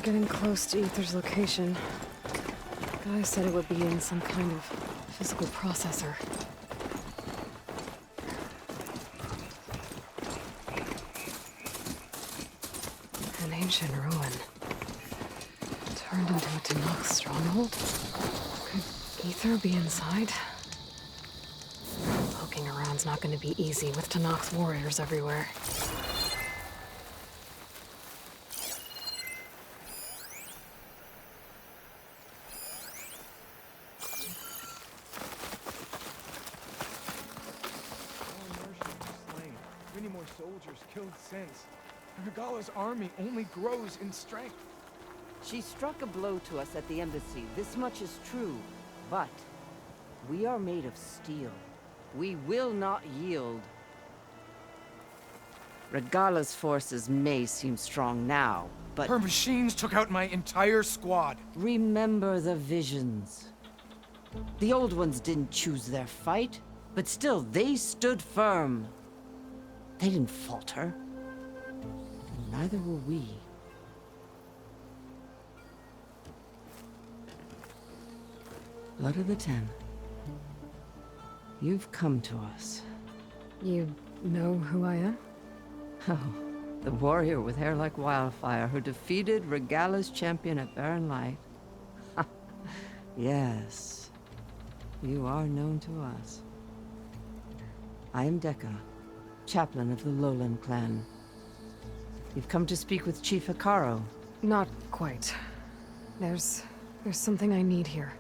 getting close to Ether's location. Guy said it would be in some kind of physical processor. An ancient ruin. Turned into a Tanakh stronghold? Could Ether be inside? Poking around's not going to be easy with Tanakh's warriors everywhere. Many more soldiers killed since. Regala's army only grows in strength. She struck a blow to us at the embassy. This much is true. But we are made of steel. We will not yield. Regala's forces may seem strong now, but... Her machines took out my entire squad. remember the visions. The old ones didn't choose their fight, but still, they stood firm. They didn't falter. And neither will we. Blood of the Ten. You've come to us. You know who I am? Oh, the warrior with hair like wildfire who defeated Regala's champion at Barren Light. Yes, you are known to us. I am Dekka, chaplain of the Lowland clan. You've come to speak with Chief Hikaru. Not quite. There's something I need here.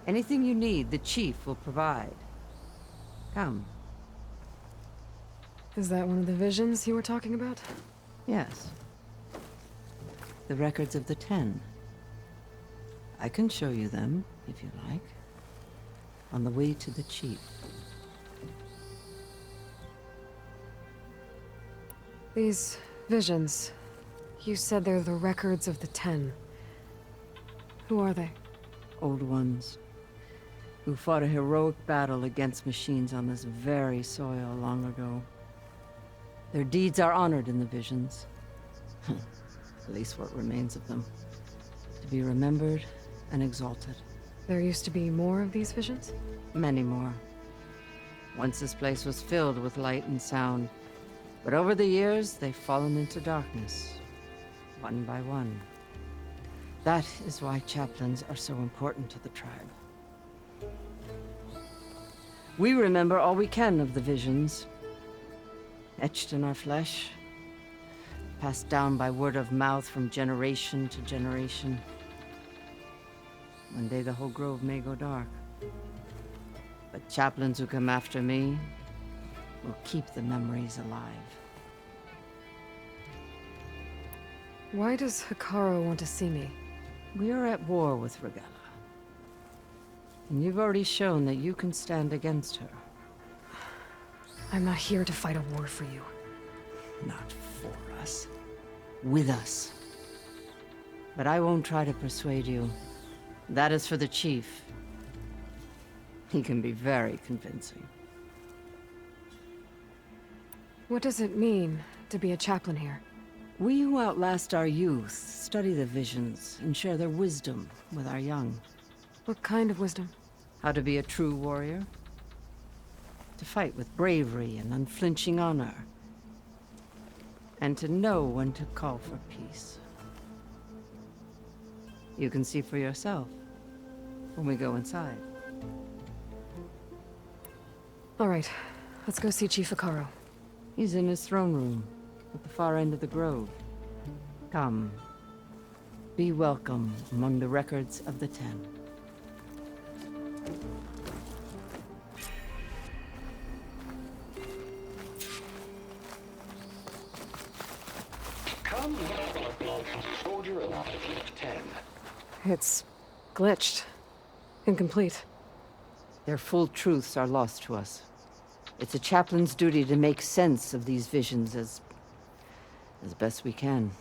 Anything you need, the chief will provide. Come. Is that one of the visions you were talking about? Yes. The records of the Ten. I can show you them, if you like. On the way to the chief. These visions, you said they're the records of the Ten. Who are they? Old ones, who fought a heroic battle against machines on this very soil long ago. Their deeds are honored in the visions. At least what remains of them. To be remembered and exalted. There used to be more of these visions? Many more. Once this place was filled with light and sound. But over the years, they've fallen into darkness. One by one. That is why chaplains are so important to the tribe. We remember all we can of the visions. Etched in our flesh. Passed down by word of mouth from generation to generation. One day the whole grove may go dark. But chaplains who come after me will keep the memories alive. Why does Hikaru want to see me? We are at war with Regala. And you've already shown that you can stand against her. I'm not here to fight a war for you. Not for us. With us. But I won't try to persuade you. That is for the chief. He can be very convincing. What does it mean to be a chaplain here? We who outlast our youth study the visions and share their wisdom with our young. What kind of wisdom? How to be a true warrior. To fight with bravery and unflinching honor. And to know when to call for peace. You can see for yourself when we go inside. All right, let's go see Chief Hikaru. He's in his throne room at the far end of the grove. Come. Be welcome among the records of the Ten. Come, soldier of the 10. It's glitched. Incomplete. Their full truths are lost to us. It's a chaplain's duty to make sense of these visions as best we can.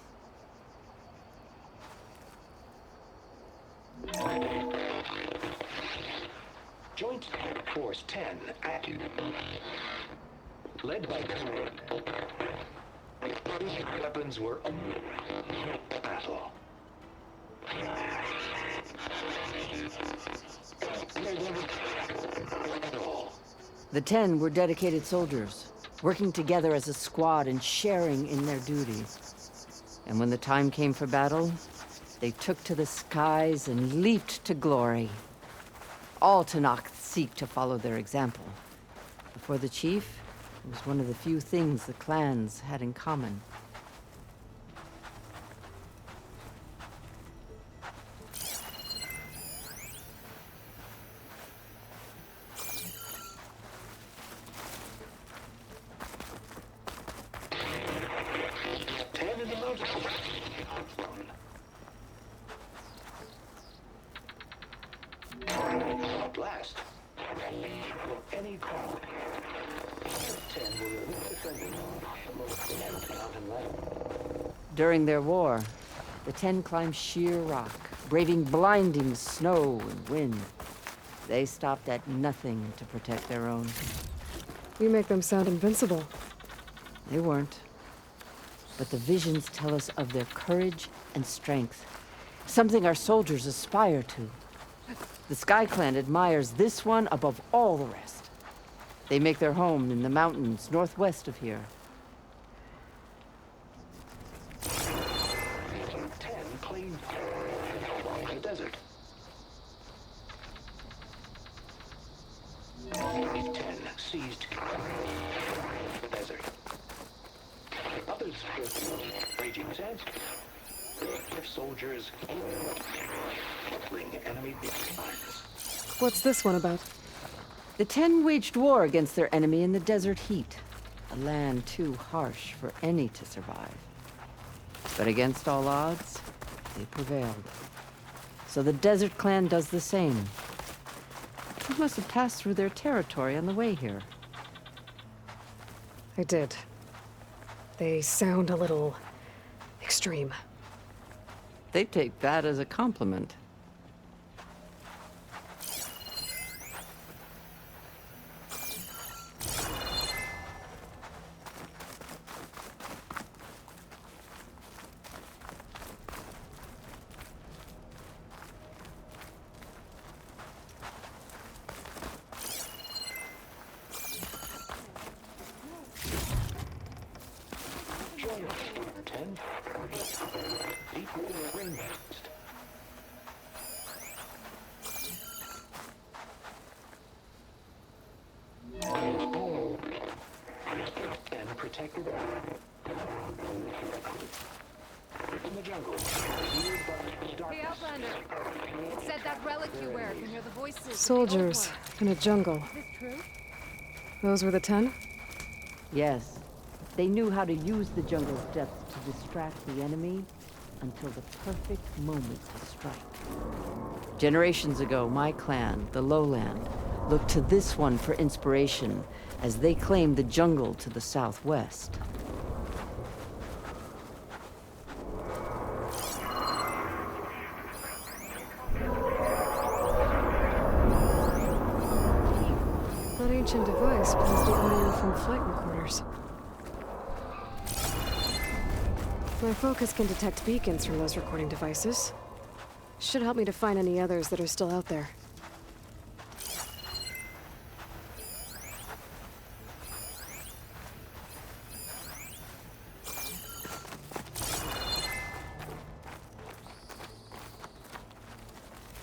Joint Force 10 active. Led by Command. Weapons were battle. The 10 were dedicated soldiers, working together as a squad and sharing in their duties. And when the time came for battle, they took to the skies and leaped to glory. All Tenakth seek to follow their example. For the chief, it was one of the few things the clans had in common. At last, at any cost, 10 will remove defending the most mountain land. During their war, the 10 climbed sheer rock, braving blinding snow and wind. They stopped at nothing to protect their own. You make them sound invincible. They weren't. But the visions tell us of their courage and strength, something our soldiers aspire to. The Sky Clan admires this one above all the rest. They make their home in the mountains northwest of here. 10 claimed the desert. 10 seized the desert. Others with raging sands. Their soldiers killing enemy lines. What's this one about? The 10 waged war against their enemy in the desert heat, a land too harsh for any to survive. But against all odds, they prevailed. So the Desert Clan does the same. You must have passed through their territory on the way here. I did. They sound a little extreme. They take that as a compliment. Join us, 10. Equal rainbow. And protected in the jungle. Hey, Outlander. It said that relic you wear can hear the voices of the old Soldiers ones. in a jungle. Is this true? Those were the 10? Yes, they knew how to use the jungle's depths to distract the enemy until the perfect moment to strike. Generations ago, my clan, the Lowland, looked to this one for inspiration as they claimed the jungle to the southwest. That ancient device plays the audio from flight recorders. My focus can detect beacons from those recording devices. Should help me to find any others that are still out there.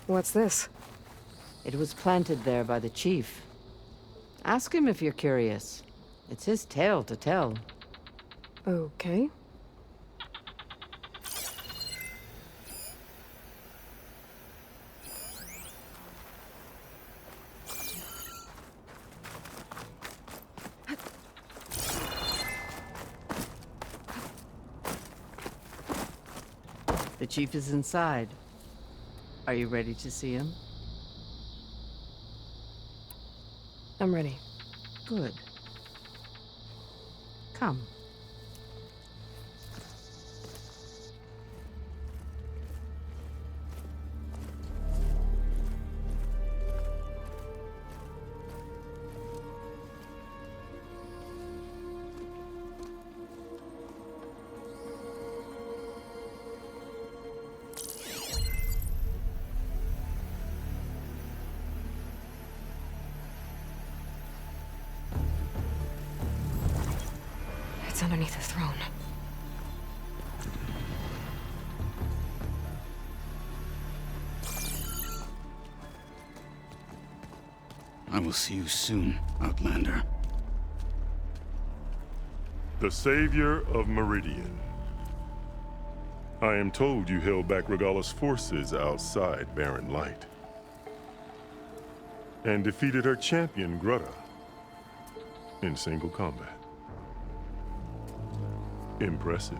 What's this? It was planted there by the chief. Ask him if you're curious. It's his tale to tell. Okay. The chief is inside. Are you ready to see him? I'm ready. Good. Come. beneath the throne. I will see you soon, Outlander. The savior of Meridian. I am told you held back Regala's forces outside Barren Light. And defeated her champion, Grutta, in single combat. Impressive.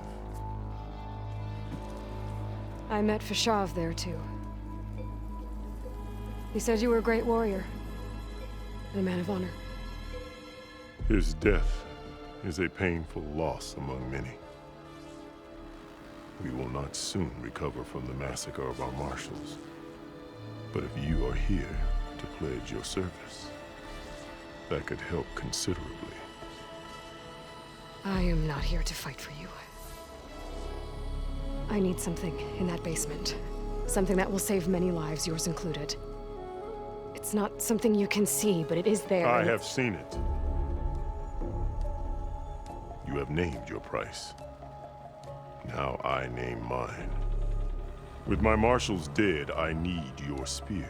I met Fashav there, too. He said you were a great warrior. And a man of honor. His death is a painful loss among many. We will not soon recover from the massacre of our marshals. But if you are here to pledge your service, that could help considerably. I am not here to fight for you. I need something in that basement. Something that will save many lives, yours included. It's not something you can see, but it is there. I have seen it. You have named your price. Now I name mine. With my marshals dead, I need your spear.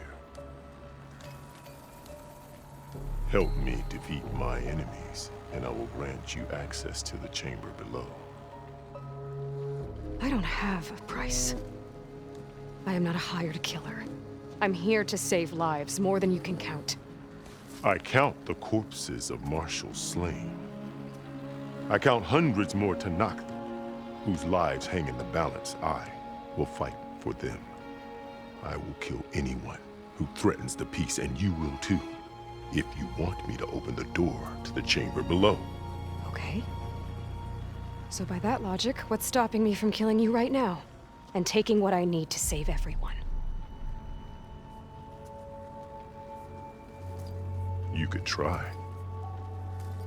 Help me defeat my enemies, and I will grant you access to the chamber below. I don't have a price. I am not a hired killer. I'm here to save lives, more than you can count. I count the corpses of marshals slain. I count hundreds more Tanakh, whose lives hang in the balance. I will fight for them. I will kill anyone who threatens the peace, and you will too, if you want me to open the door to the chamber below. Okay. So by that logic, what's stopping me from killing you right now? And taking what I need to save everyone? You could try.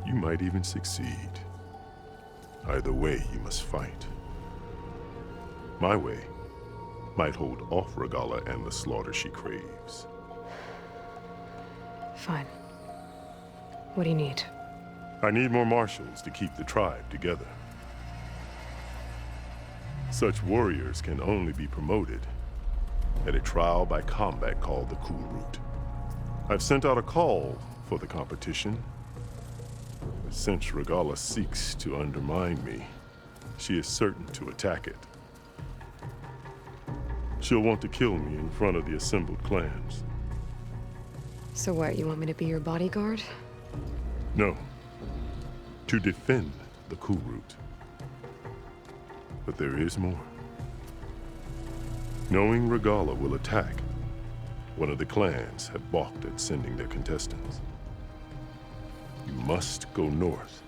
You might even succeed. Either way, you must fight. My way might hold off Regala and the slaughter she craves. Fine. What do you need? I need more marshals to keep the tribe together. Such warriors can only be promoted at a trial by combat called the Cool Route. I've sent out a call for the competition. Since Regala seeks to undermine me, she is certain to attack it. She'll want to kill me in front of the assembled clans. So what, you want me to be your bodyguard? No. To defend the Cool Route. But there is more. Knowing Regala will attack, one of the clans have balked at sending their contestants. You must go north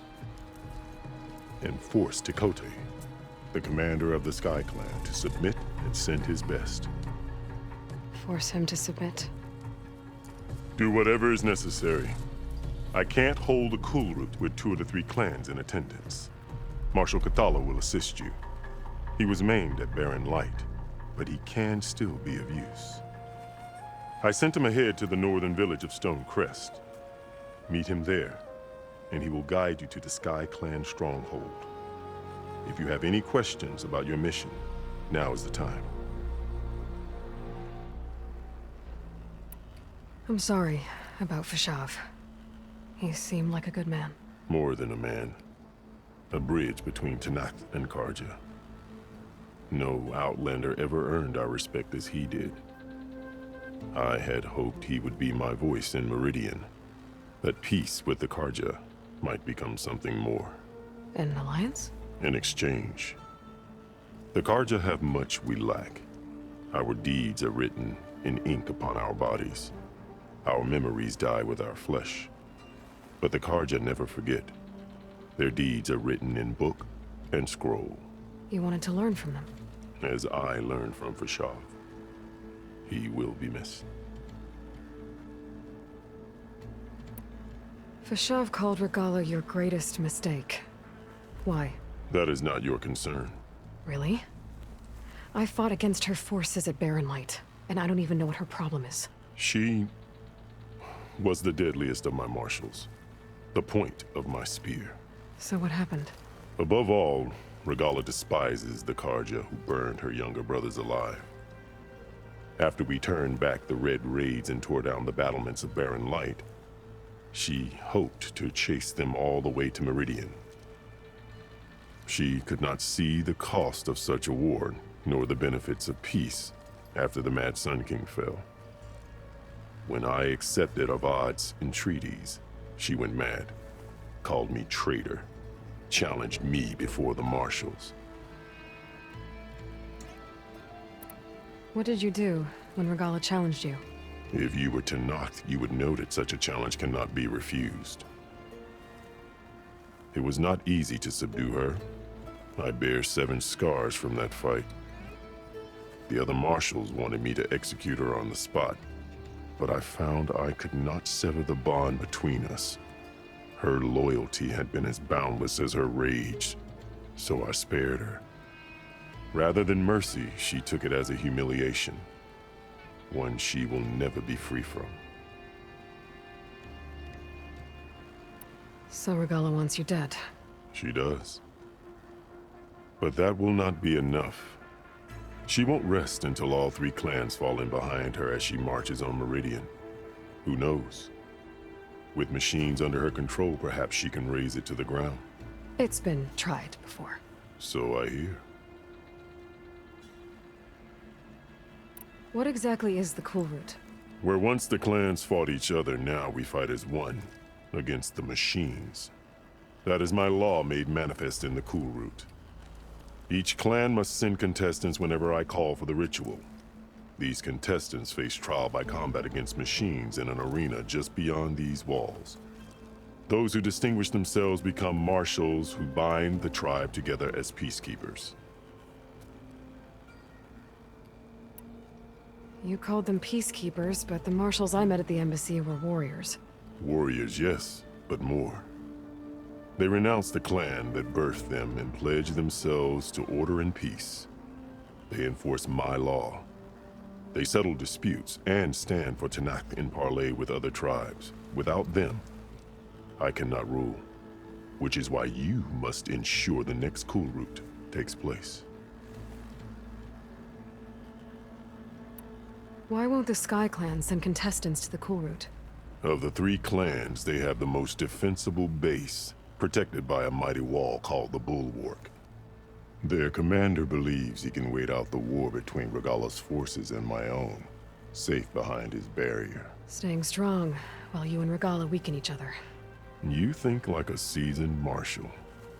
and force Tekote, the commander of the Sky Clan, to submit and send his best. Force him to submit? Do whatever is necessary. I can't hold the Cool Route with 2 of the 3 clans in attendance. Marshal Kathala will assist you. He was maimed at Barren Light, but he can still be of use. I sent him ahead to the northern village of Stone Crest. Meet him there, and he will guide you to the Sky Clan stronghold. If you have any questions about your mission, now is the time. I'm sorry about Fashav. He seemed like a good man. More than a man. A bridge between Tanakh and Karja. No Outlander ever earned our respect as he did. I had hoped he would be my voice in Meridian. That peace with the Karja might become something more. An alliance? In exchange. The Karja have much we lack. Our deeds are written in ink upon our bodies. Our memories die with our flesh. But the Karja never forget. Their deeds are written in book and scroll. You wanted to learn from them? As I learned from Fashav. He will be missed. Fashav called Regala your greatest mistake. Why? That is not your concern. Really? I fought against her forces at Barren Light, and I don't even know what her problem is. She was the deadliest of my marshals. The point of my spear. So what happened? Above all, Regala despises the Karja who burned her younger brothers alive. After we turned back the red raids and tore down the battlements of Barren Light, she hoped to chase them all the way to Meridian. She could not see the cost of such a war, nor the benefits of peace after the Mad Sun King fell. When I accepted Avad's entreaties, she went mad, called me traitor, challenged me before the marshals. What did you do when Regala challenged you? If you were Tenakth, you would know that such a challenge cannot be refused. It was not easy to subdue her. I bear 7 scars from that fight. The other marshals wanted me to execute her on the spot, but I found I could not sever the bond between us. Her loyalty had been as boundless as her rage, so I spared her. Rather than mercy, she took it as a humiliation, one she will never be free from. So Regala wants you dead. She does. But that will not be enough. She won't rest until all 3 clans fall in behind her as she marches on Meridian. Who knows? With machines under her control, perhaps she can raise it to the ground. It's been tried before. So I hear. What exactly is the Cool Route? Where once the clans fought each other, now we fight as one, against the machines. That is my law made manifest in the Cool Route. Each clan must send contestants whenever I call for the ritual. These contestants face trial by combat against machines in an arena just beyond these walls. Those who distinguish themselves become marshals who bind the tribe together as peacekeepers. You called them peacekeepers, but the marshals I met at the embassy were warriors. Warriors, yes, but more. They renounce the clan that birthed them and pledge themselves to order and peace. They enforce my law. They settle disputes and stand for Tenakth in parley with other tribes. Without them, I cannot rule, which is why you must ensure the next Cool Route takes place. Why won't the Sky Clan send contestants to the Cool Route? Of the 3 clans, they have the most defensible base, protected by a mighty wall called the Bulwark. Their commander believes he can wait out the war between Regala's forces and my own, safe behind his barrier. Staying strong, while you and Regala weaken each other. You think like a seasoned marshal.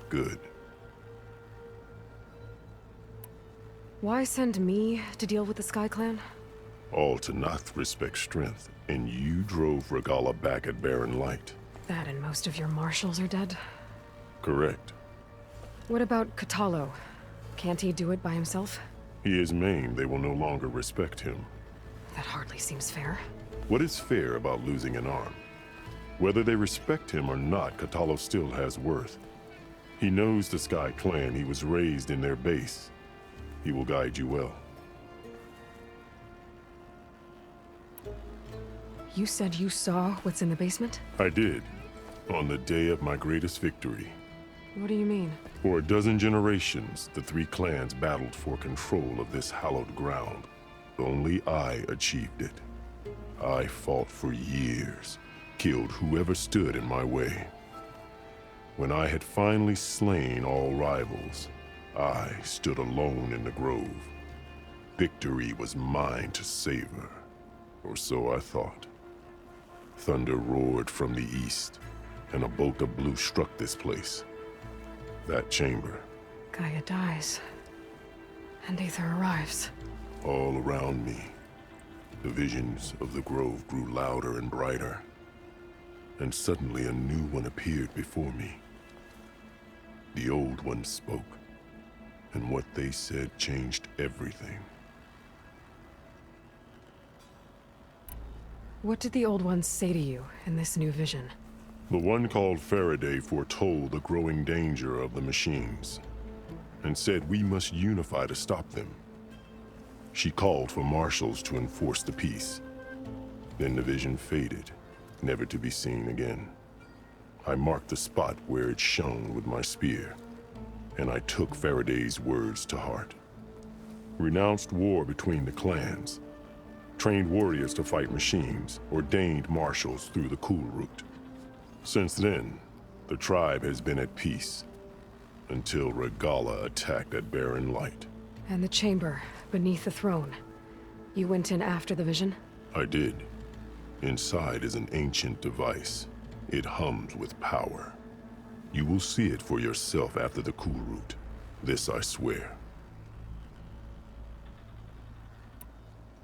Good. Why send me to deal with the Sky Clan? All Tenakth respect strength, and you drove Regala back at Barren Light. That and most of your marshals are dead? Correct. What about Katalo? Can't he do it by himself? He is maimed, they will no longer respect him. That hardly seems fair. What is fair about losing an arm? Whether they respect him or not, Katalo still has worth. He knows the Sky Clan, he was raised in their base. He will guide you well. You said you saw what's in the basement? I did, on the day of my greatest victory. What do you mean? For a dozen generations, the 3 clans battled for control of this hallowed ground. Only I achieved it. I fought for years, killed whoever stood in my way. When I had finally slain all rivals, I stood alone in the grove. Victory was mine to savor, or so I thought. Thunder roared from the east, and a bolt of blue struck this place. That chamber. Gaia dies. And Aether arrives. All around me, the visions of the grove grew louder and brighter. And suddenly a new one appeared before me. The old one spoke, and what they said changed everything. What did the old ones say to you in this new vision? The one called Faraday foretold the growing danger of the machines, and said we must unify to stop them. She called for marshals to enforce the peace. Then the vision faded, never to be seen again. I marked the spot where it shone with my spear. and I took Faraday's words to heart. Renounced war between the clans, trained warriors to fight machines, ordained marshals through the cool route. Since then, the tribe has been at peace, until Regala attacked at Barren Light. And the chamber, beneath the throne. You went in after the vision? I did. Inside is an ancient device. It hums with power. You will see it for yourself after the cool route. This I swear.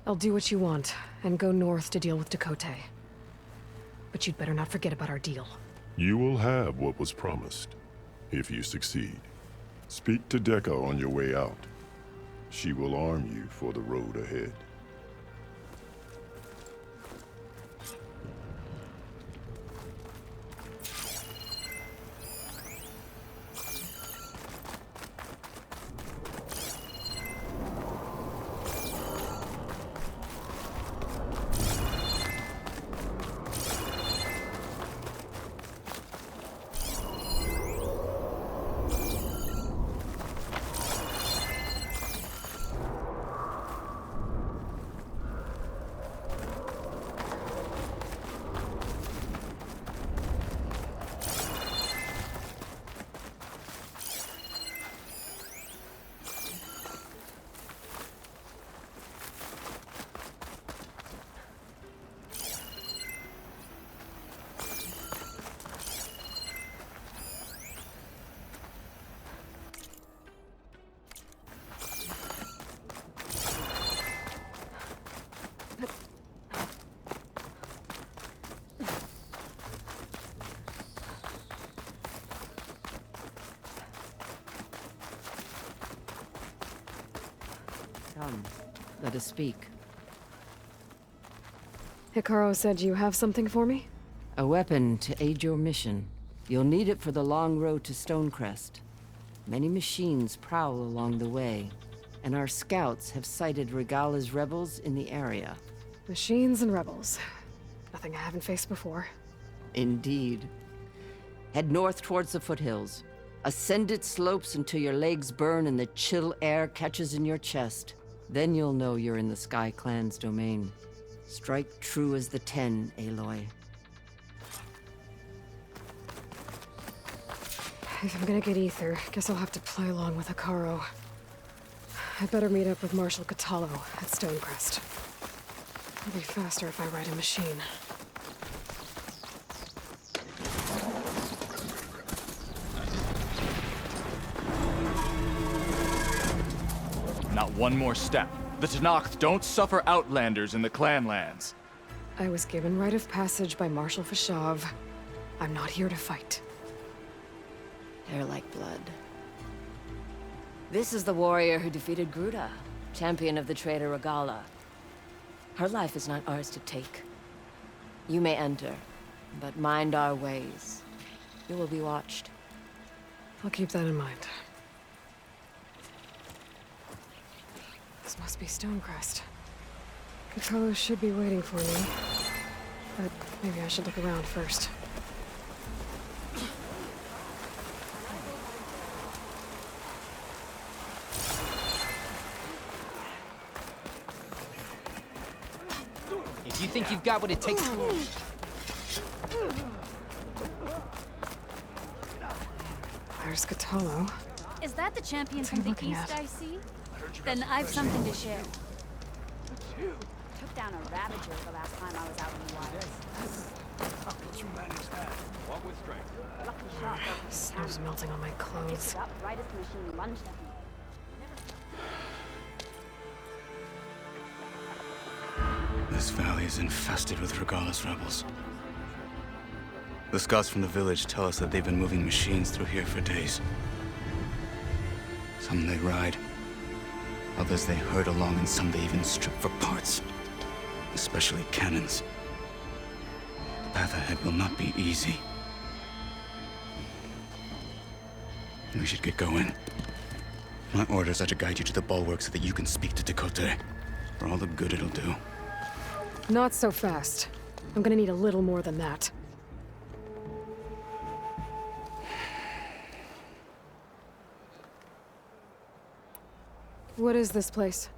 I'll do what you want, and go north to deal with Dakota. But you'd better not forget about our deal. You will have what was promised, if you succeed. Speak to Dekka on your way out. She will arm you for the road ahead. Come, let us speak. Hikaru said you have something for me? A weapon to aid your mission. You'll need it for the long road to Stonecrest. Many machines prowl along the way, and our scouts have sighted Regala's rebels in the area. Machines and rebels. Nothing I haven't faced before. Indeed. Head north towards the foothills. Ascend its slopes until your legs burn and the chill air catches in your chest. Then you'll know you're in the Sky Clan's domain. Strike true as the 10, Aloy. If I'm gonna get ether, guess I'll have to play along with Hikaru. I'd better meet up with Marshal Catallo at Stonecrest. It'll be faster if I ride a machine. Not one more step. The Tenakth don't suffer outlanders in the Clanlands. I was given rite of passage by Marshal Fashav. I'm not here to fight. They're like blood. This is the warrior who defeated Gruda, champion of the traitor Regala. Her life is not ours to take. You may enter, but mind our ways. You will be watched. I'll keep that in mind. This must be Stonecrest. Catallo should be waiting for me. But maybe I should look around first. If you think you've got what it takes... There's Catallo. Is that the champion What's he from the looking east at? I see? Then I've something to share. Took down a Ravager the last time I was out in the wilds. How could you manage that? Walk with strength. Lucky shot. Snow's melting on my Picked clothes. it up right as the machine lunged at me. This valley is infested with Regala's rebels. The scouts from the village tell us that they've been moving machines through here for days. Some they ride, others they herd along, and some they even strip for parts, especially cannons. The path ahead will not be easy. We should get going. My orders are to guide you to the bulwark so that you can speak to Dakota, for all the good it'll do. Not so fast. I'm gonna need a little more than that. What is this place?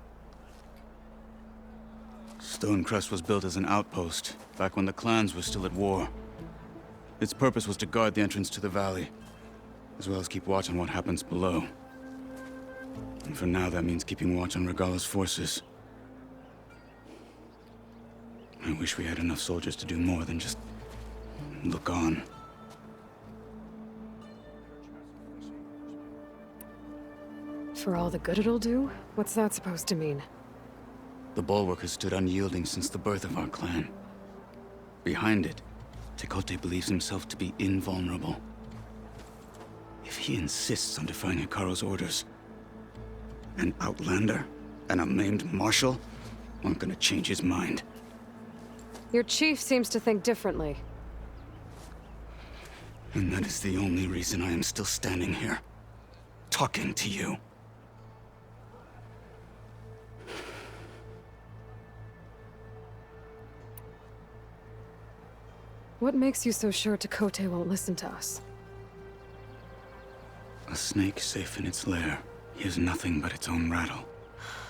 Stonecrest was built as an outpost, back when the clans were still at war. Its purpose was to guard the entrance to the valley, as well as keep watch on what happens below. And for now, that means keeping watch on Regala's forces. I wish we had enough soldiers to do more than just look on. For all the good it'll do? What's that supposed to mean? The Bulwark has stood unyielding since the birth of our clan. Behind it, Tekote believes himself to be invulnerable. If he insists on defying Hikaru's orders, an Outlander and a maimed Marshal aren't gonna change his mind. Your chief seems to think differently. And that is the only reason I am still standing here, talking to you. What makes you so sure Tekote won't listen to us? A snake safe in its lair hears nothing but its own rattle.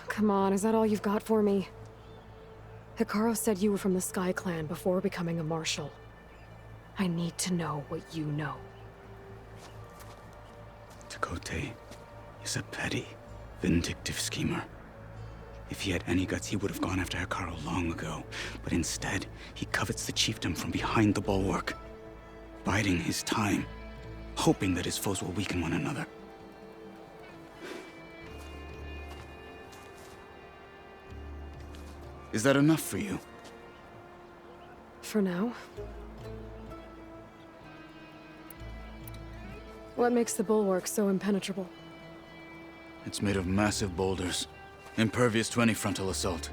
Come on, is that all you've got for me? Hikaru said you were from the Sky Clan before becoming a Marshal. I need to know what you know. Tekote is a petty, vindictive schemer. If he had any guts, he would have gone after Hikaru long ago. But instead, he covets the chiefdom from behind the Bulwark, biding his time, hoping that his foes will weaken one another. Is that enough for you? For now. What makes the Bulwark so impenetrable? It's made of massive boulders, impervious to any frontal assault.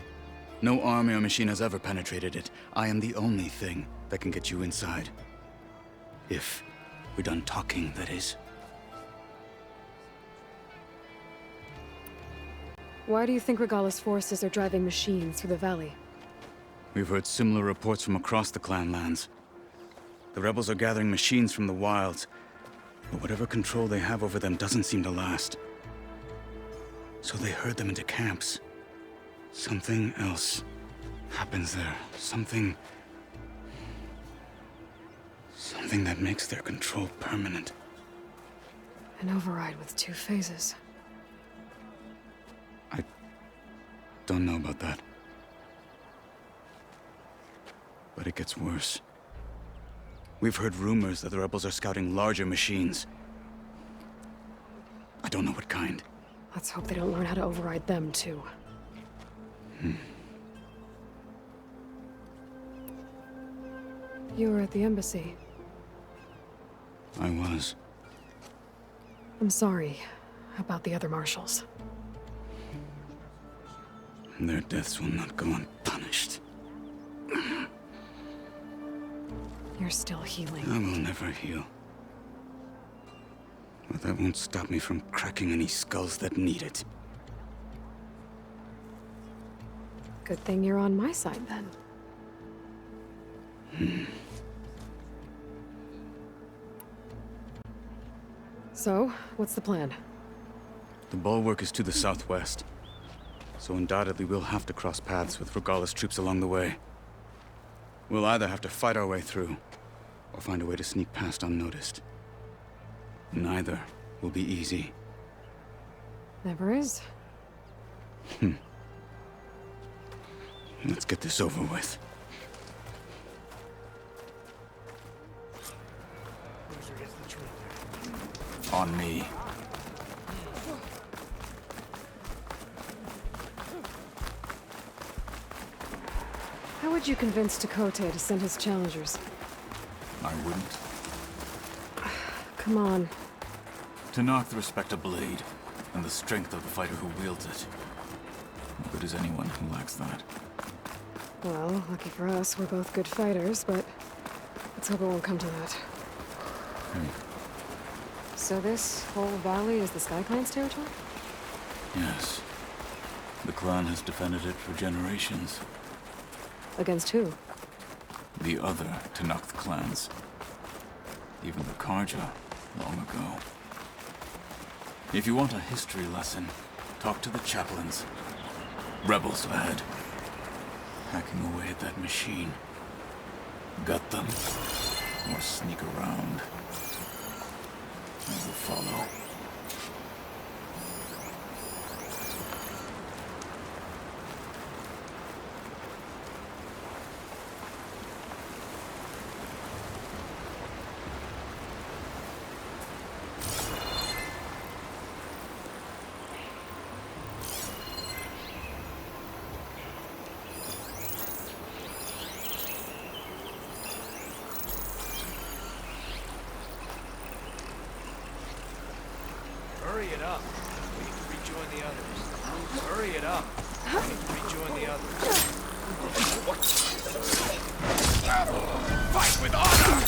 No army or machine has ever penetrated it. I am the only thing that can get you inside. If we're done talking, that is. Why do you think Regala's forces are driving machines through the valley? We've heard similar reports from across the clan lands. The rebels are gathering machines from the wilds, but whatever control they have over them doesn't seem to last. So they herd them into camps. Something else happens there. Something that makes their control permanent. An override with 2 phases. I don't know about that. But it gets worse. We've heard rumors that the rebels are scouting larger machines. I don't know what kind. Let's hope they don't learn how to override them, too. You were at the embassy. I was. I'm sorry about the other marshals. Their deaths will not go unpunished. You're still healing. I will never heal. But that won't stop me from cracking any skulls that need it. Good thing you're on my side, then. So, what's the plan? The Bulwark is to the southwest. So undoubtedly we'll have to cross paths with Regala's troops along the way. We'll either have to fight our way through, or find a way to sneak past unnoticed. Neither will be easy. Never is. Let's get this over with. On me. How would you convince Tekote to send his challengers? I wouldn't. Come on. To knock the respect of blade, and the strength of the fighter who wields it. No good is anyone who lacks that. Well, lucky for us, we're both good fighters, but let's hope it won't come to that. So this whole valley is the Sky Clan's territory? Yes. The clan has defended it for generations. Against who? The other Tenakth clans. Even the Karja, long ago. If you want a history lesson, Talk to the chaplains. Rebels ahead. Hacking away at that machine. Gut them. Or sneak around. I will follow. Hurry it up. We need to rejoin the others. Hurry it up. We need to rejoin the others. Fight with honor!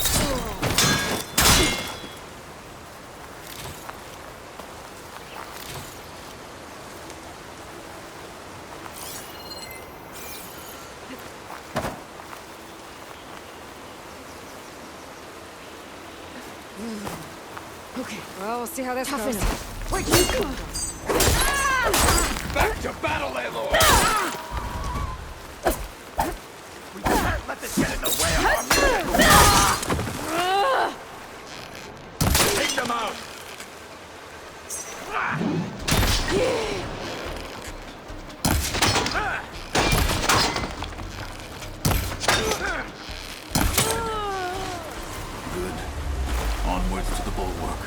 Okay, well, we'll see how this goes. Where'd you come from? Back to battle, Aloy! We can't let this get in the way of our mission! Take them out! Good. Onwards to the bulwark.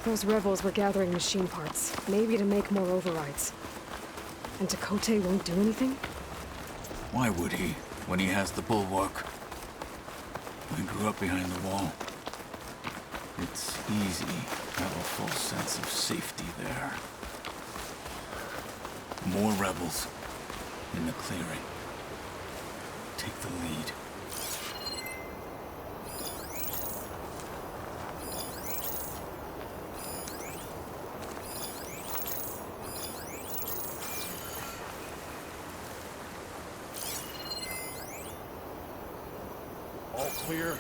Those rebels were gathering machine parts, maybe to make more overrides. And Tekote won't do anything? Why would he, when he has the bulwark? I grew up behind the wall. It's easy to have a false sense of safety there. More rebels in the clearing. Take the lead. All clear?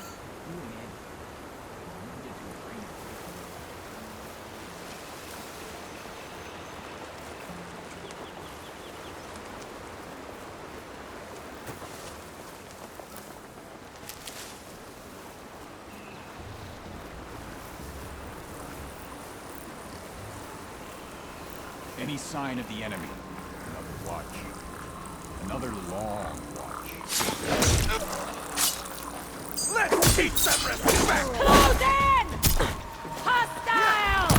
Any sign of the enemy? Another watch. Another long watch. Let's teach them respect! Close in! Hostile!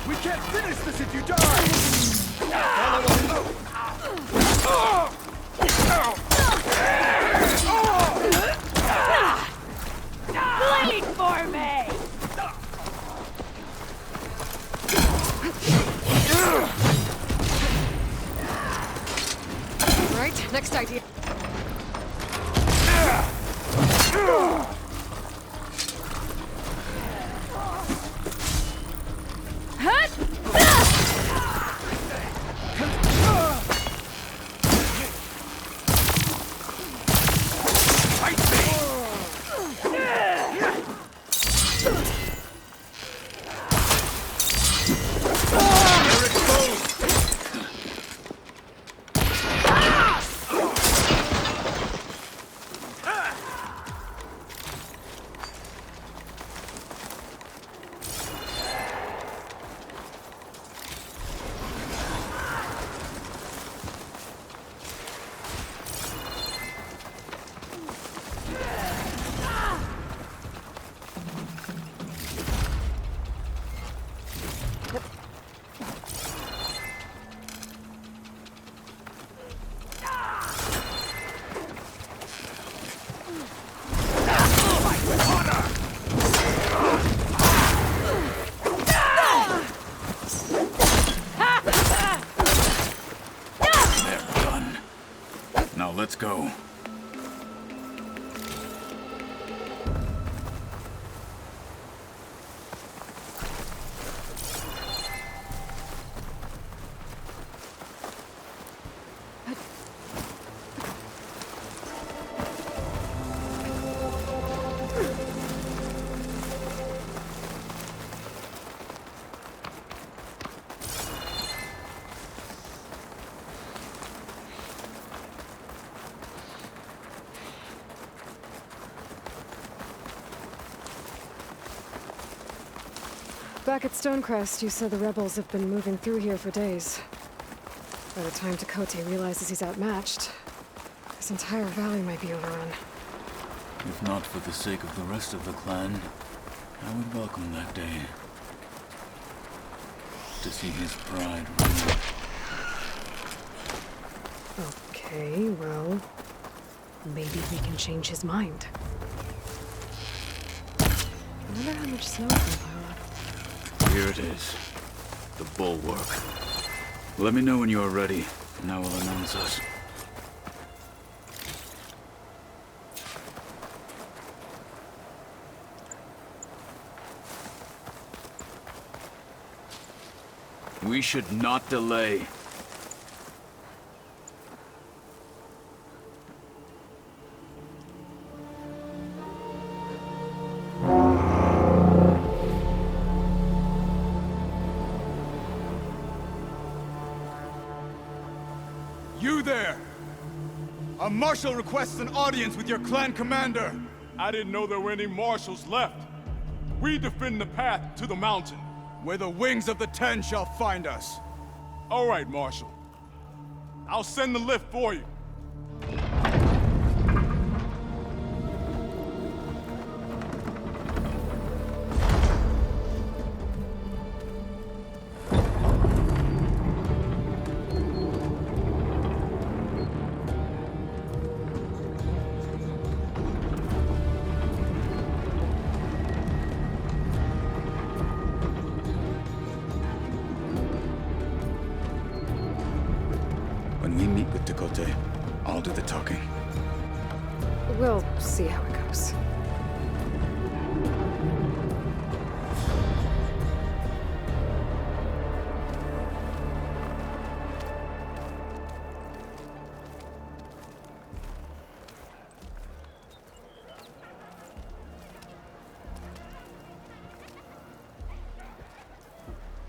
We can't finish this if you die! Bleed for me! Right, next idea. Now let's go. Back at Stonecrest, you said the rebels have been moving through here for days. By the time Tekote realizes he's outmatched, this entire valley might be overrun. If not for the sake of the rest of the clan, I would welcome that day. To see his pride rule. Okay, well, maybe we can change his mind. I wonder how much snow can pile up. Here it is. The bulwark. Let me know when you are ready, and I will announce us. We should not delay. You there! A marshal requests an audience with your clan commander. I didn't know there were any marshals left. We defend the path to the mountain. Where the wings of the Ten shall find us. All right, Marshal. I'll send the lift for you. When we meet with Tekote, I'll do the talking. We'll see how it goes.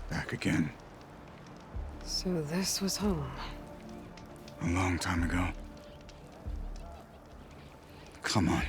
Back again. So this was home. A long time ago. Come on.